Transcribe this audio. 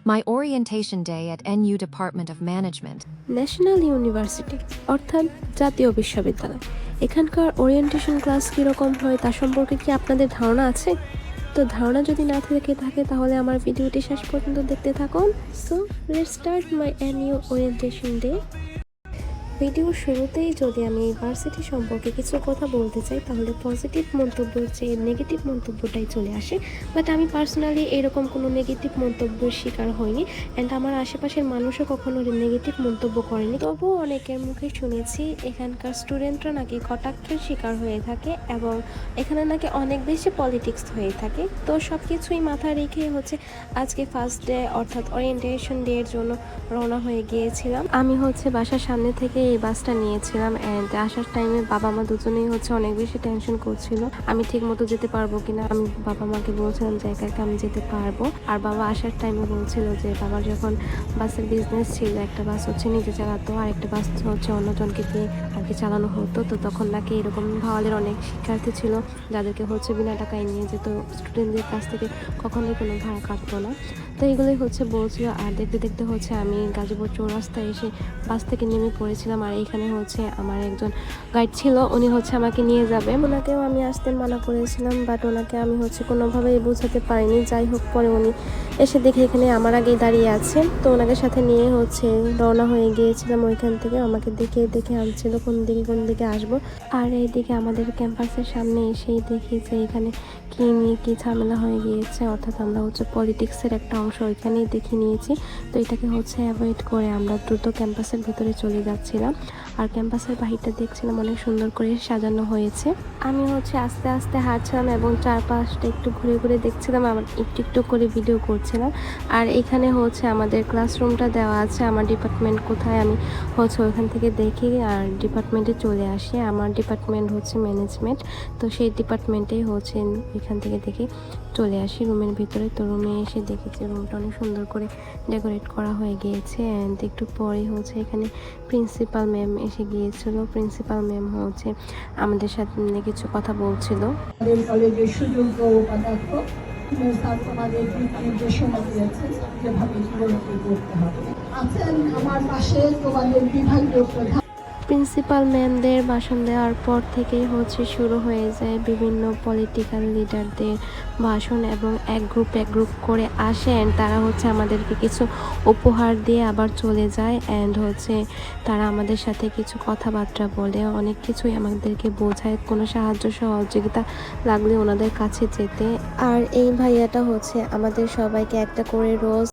My orientation day at NU Department of Management. National university অর্থাৎ জাতীয় বিশ্ববিদ্যালয়, এখানকার ওরিয়েন্টেশন ক্লাস কীরকম হয় তা সম্পর্কে কি আপনাদের ধারণা আছে? তো ধারণা যদি না থেকে থাকে তাহলে আমার ভিডিওটি শেষ পর্যন্ত দেখতে থাকুন। So let's start my NU orientation day. ভিডিওর শুরুতেই যদি আমি ভার্সিটি সম্পর্কে কিছু কথা বলতে চাই তাহলে পজিটিভ মন্তব্যের চেয়ে নেগেটিভ মন্তব্যটাই চলে আসে। বাট আমি পার্সোনালি এরকম কোনো নেগেটিভ মন্তব্যের শিকার হইনি, অ্যান্ড আমার আশেপাশের মানুষও কখনো নেগেটিভ মন্তব্য করেনি। তবুও অনেকের মুখে শুনেছি এখানকার স্টুডেন্টরা নাকি কটাক্ষের শিকার হয়ে থাকে এবং এখানে নাকি অনেক বেশি পলিটিক্স হয়ে থাকে। তো সব কিছুই মাথায় রেখে আজকে ফার্স্ট ডে অর্থাৎ ওরিয়েন্টেশন ডে এর জন্য রওনা হয়ে গিয়েছিলাম। আমি বাসার সামনে থেকে এই বাসটা নিয়েছিলাম, অ্যান্ড আসার টাইমে বাবা মা দুজনেই অনেক বেশি টেনশন করছিল আমি ঠিক মতো যেতে পারবো কিনা। আমি বাবা মাকে বলছিলাম যে একা একা আমি যেতে পারবো, আর বাবা আসার টাইমে বলছিল যে বাবার যখন বাসের বিজনেস ছিল, একটা বাস নিজে চালাতো আর একটা বাস অন্যজনকে দিয়ে আর কি চালানো হতো। তো তখন নাকি এরকম ভাওয়ালের অনেক শিক্ষার্থী ছিল যাদেরকে বিনা টাকায় নিয়ে যেত, স্টুডেন্টদের কাছ থেকে কখনোই কোনো ভাড়া কাটতো না। তো এগুলোই বলছিল। আর দেখতে দেখতে আমি গাজীপুর চৌরাস্তায় এসে বাস থেকে নেমে পড়েছিলাম। আর এখানে আমার একজন গাইড ছিল, উনি আমাকে নিয়ে যাবে। ওনাকেও আমি আসতে মানা করেছিলাম, বাট ওনাকে আমি কোনোভাবেই বোঝাতে পারিনি। যাই হোক, পরে উনি এসে দেখে এখানে আমার আগেই দাঁড়িয়ে আছে। তো ওনাকে সাথে নিয়ে রওনা হয়ে গিয়েছিলাম ওইখান থেকে। আমাকে দেখে দেখে আনছিল কোন দিকে আসবো। আর এইদিকে আমাদের ক্যাম্পাসের সামনে এসেই দেখি যে এখানে কি নিয়ে কি ঝামেলা হয়ে গিয়েছে, অর্থাৎ আমরা পলিটিক্সের একটা অংশ ওইখানেই দেখে নিয়েছি। তো এটাকে অ্যাভয়েড করে আমরা দ্রুত ক্যাম্পাসের ভিতরে চলে যাচ্ছিলাম। আর ক্যাম্পাসের বাহিরটা দেখছিলাম অনেক সুন্দর করে সাজানো হয়েছে। আমি আস্তে আস্তে হাঁটছিলাম এবং চারপাশটা একটু ঘুরে ঘুরে দেখছিলাম, আমার একটু করে ভিডিও করছিলাম। আর এখানে আমাদের ক্লাসরুমটা দেওয়া আছে, আমার ডিপার্টমেন্ট কোথায় আমি ওইখান থেকে দেখি আর ডিপার্টমেন্টে চলে আসি। আমার ডিপার্টমেন্ট ম্যানেজমেন্ট, তো সেই ডিপার্টমেন্টেই এখান থেকে দেখি চলে আসি রুমের ভিতরে। তো রুমে এসে দেখেছি রুমটা অনেক সুন্দর করে ডেকোরেট করা হয়ে গিয়েছে। অ্যান্ড একটু পরে এখানে প্রিন্সিপাল ম্যাম এসে গিয়েছিল। প্রিন্সিপাল ম্যাম আমাদের সাথে কিছু কথা বলছিল। কলেজের সুযোগ্য উপাধ্যক্ষ তোমাদের নির্দেশনা দিয়েছে যেভাবে জীবনকে করতে হবে। আছেন আমার পাশে তোমাদের বিভাগীয় প্রধান। প্রিন্সিপাল ম্যামদের ভাষণ দেওয়ার পর থেকেই শুরু হয়ে যায় বিভিন্ন পলিটিক্যাল লিডারদের ভাষণ, এবং এক গ্রুপ করে আসে। অ্যান্ড তারা আমাদেরকে কিছু উপহার দিয়ে আবার চলে যায়। অ্যান্ড তারা আমাদের সাথে কিছু কথাবার্তা বলে, অনেক কিছুই আমাদেরকে বোঝায়, কোনো সাহায্য সহযোগিতা লাগলে ওনাদের কাছে যেতে। আর এই ভাইয়াটা আমাদের সবাইকে একটা করে রোজ